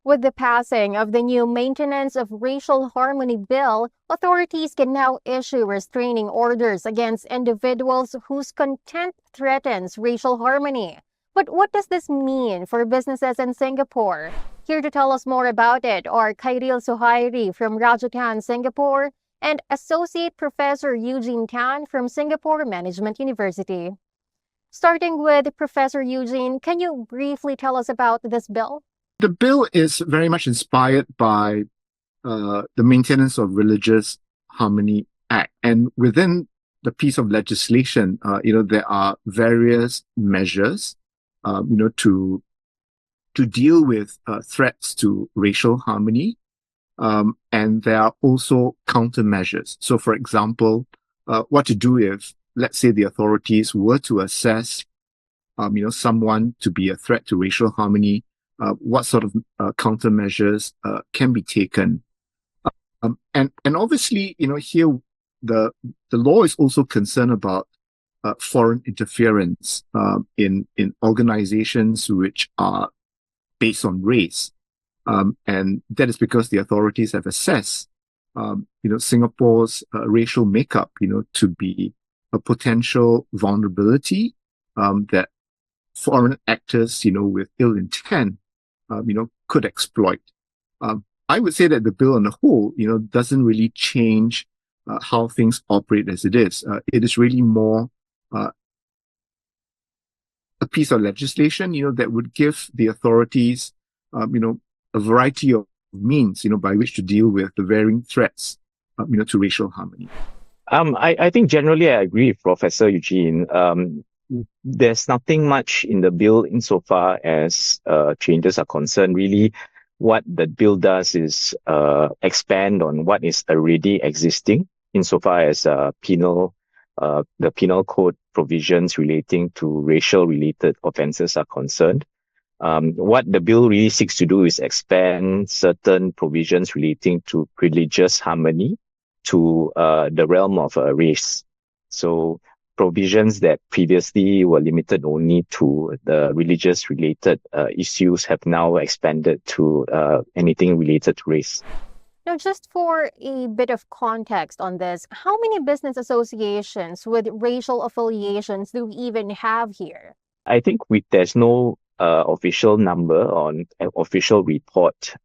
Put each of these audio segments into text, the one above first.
With the passing of the new Maintenance of Racial Harmony Bill, authorities can now issue restraining orders against individuals whose content threatens racial harmony. But what does this mean for businesses in Singapore? Here to tell us more about it are Khairil Suhairi from Rajasthan, Singapore, and Associate Professor Eugene Tan from Singapore Management University. Starting with Professor Eugene, can you briefly tell us about this bill? The bill is very much inspired by the Maintenance of Religious Harmony Act, and within the piece of legislation, there are various measures, to deal with threats to racial harmony, and there are also countermeasures. So, for example, what to do if, let's say, the authorities were to assess, someone to be a threat to racial harmony. What sort of countermeasures can be taken? And obviously, here the law is also concerned about foreign interference in organizations which are based on race, and that is because the authorities have assessed, Singapore's racial makeup, to be a potential vulnerability that foreign actors, with ill intent, could exploit. I would say that the bill on the whole, doesn't really change how things operate as it is. It is really more a piece of legislation, that would give the authorities, a variety of means, by which to deal with the varying threats, to racial harmony. I think generally I agree with Professor Eugene. There's nothing much in the bill insofar as changes are concerned. Really, what the bill does is expand on what is already existing insofar as the penal code provisions relating to racial-related offences are concerned. What the bill really seeks to do is expand certain provisions relating to religious harmony to the realm of race. So provisions that previously were limited only to the religious-related issues have now expanded to anything related to race. Now, just for a bit of context on this, how many business associations with racial affiliations do we even have here? I think there's no official number on an official report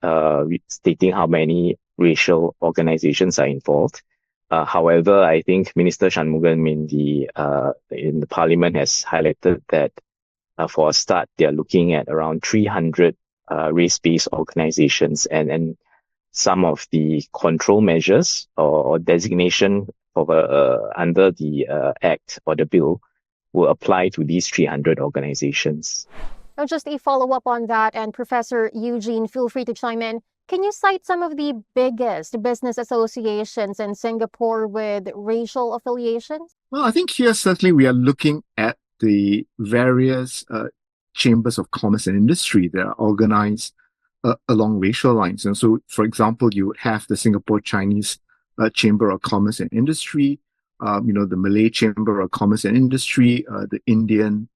stating how many racial organizations are involved. However, I think Minister Shanmugam in the Parliament has highlighted that for a start, they are looking at around 300 race-based organizations, and some of the control measures or designation of under the Act or the bill will apply to these 300 organizations. Now, just a follow-up on that, and Professor Eugene, feel free to chime in. Can you cite some of the biggest business associations in Singapore with racial affiliations? Well, I think here certainly we are looking at the various chambers of commerce and industry that are organized along racial lines. And so, for example, you would have the Singapore Chinese Chamber of Commerce and Industry, the Malay Chamber of Commerce and Industry, the Indian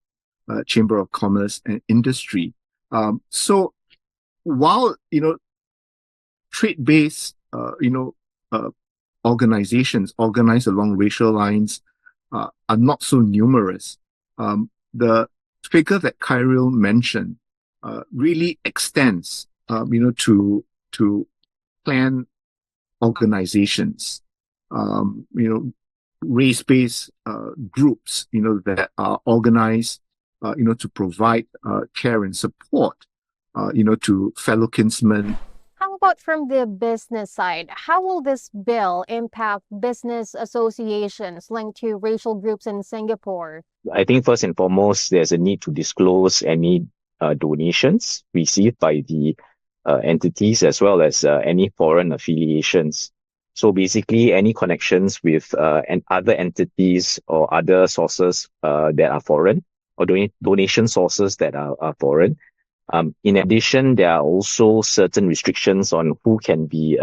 Chamber of Commerce and Industry. So while, trade-based, organizations organized along racial lines are not so numerous, the figure that Khairil mentioned really extends, to clan organizations, race-based groups, that are organized, to provide care and support, to fellow kinsmen. How about from the business side? How will this bill impact business associations linked to racial groups in Singapore? I think first and foremost, there's a need to disclose any donations received by the entities as well as any foreign affiliations. So basically, any connections with and other entities or other sources that are foreign, or donation sources that are foreign. In addition, there are also certain restrictions on who can be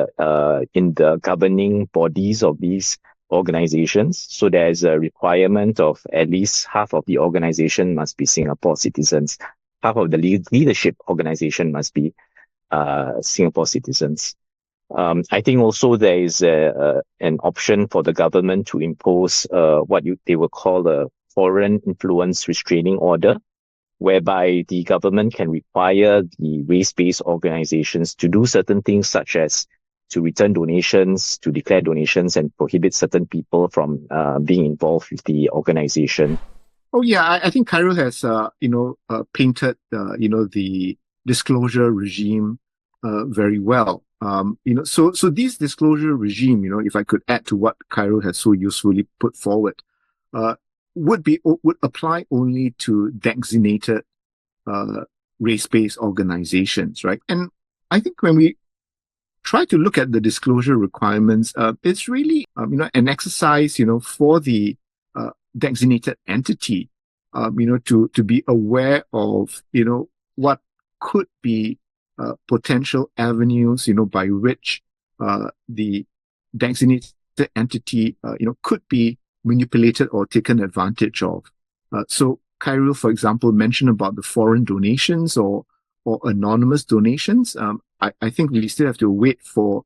in the governing bodies of these organizations. So there is a requirement of at least half of the organization must be Singapore citizens. Half of the leadership organization must be Singapore citizens. I think also there is an option for the government to impose they will call a foreign influence restraining order, whereby the government can require the race-based organizations to do certain things such as to return donations, to declare donations, and prohibit certain people from being involved with the organization. Oh yeah, I think Khairul has painted the disclosure regime very well. So this disclosure regime, if I could add to what Khairul has so usefully put forward, would apply only to designated race-based organizations, right? And I think when we try to look at the disclosure requirements, it's really an exercise for the designated entity to be aware of what could be potential avenues by which the designated entity could be manipulated or taken advantage of. So Khairul, for example, mentioned about the foreign donations or anonymous donations. I think we still have to wait for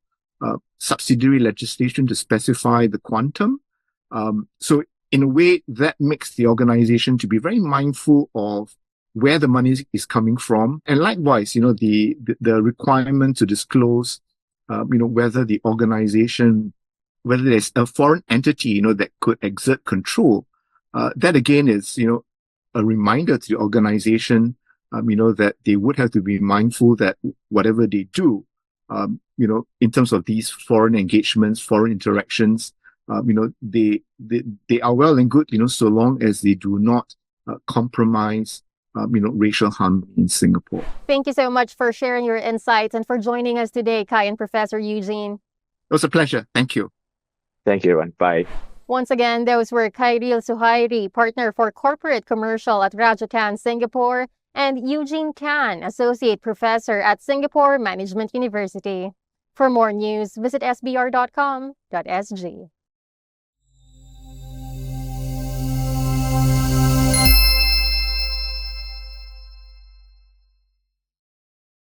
subsidiary legislation to specify the quantum. So in a way, that makes the organization to be very mindful of where the money is coming from. And likewise, the requirement to disclose, whether the organization, whether there's a foreign entity, that could exert control. That again is, a reminder to the organization, that they would have to be mindful that whatever they do, in terms of these foreign engagements, foreign interactions, they are well and good, so long as they do not compromise, racial harmony in Singapore. Thank you so much for sharing your insights and for joining us today, Kai and Professor Eugene. It was a pleasure. Thank you. Thank you, everyone. Bye. Once again, those were Khairil Suhairi, Partner for Corporate Commercial at Raja Tan, Singapore, and Eugene Tan, Associate Professor at Singapore Management University. For more news, visit sbr.com.sg.